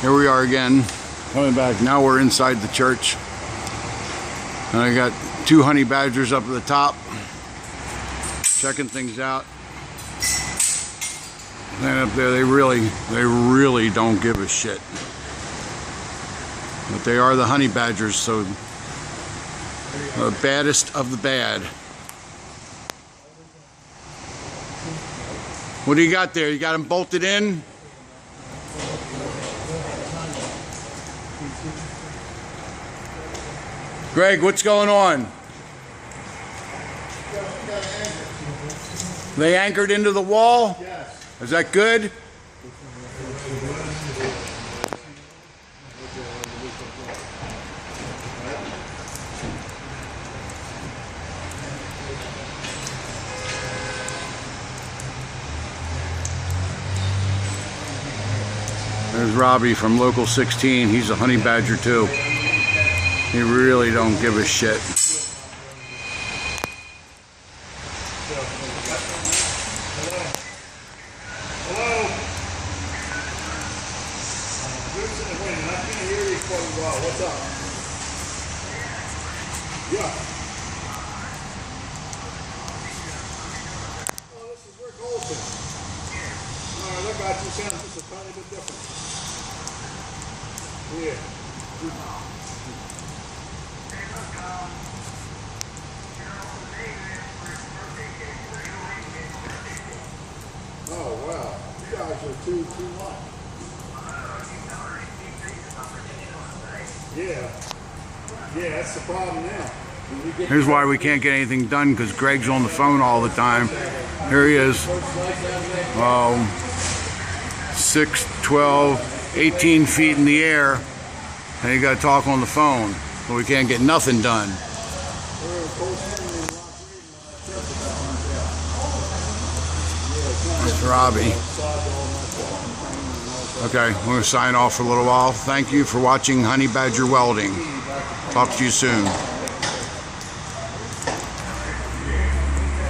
Here we are again, coming back. Now we're inside the church. And I got two honey badgers up at the top, checking things out. And up there, they really don't give a shit. But they are the honey badgers, so the baddest of the bad. What do you got there? You got them bolted in? Greg, what's going on? They anchored into the wall? Yes. Is that good? There's Robbie from Local 16. He's a honey badger too. He really don't give a shit. Hello? Wait, I can't hear you quite well. What's up? Yeah. Oh, this is Rick Olson. Alright, that got you sound just a tiny bit different. Yeah. Oh, wow. You guys are too much. Yeah. Yeah, that's the problem now. Here's why we can't get anything done, because Greg's on the phone all the time. Here he is. 6, 12, 18 feet in the air, and you got to talk on the phone. So we can't get nothing done. That's Robbie. Okay, we're going to sign off for a little while. Thank you for watching Honey Badger Welding. Talk to you soon.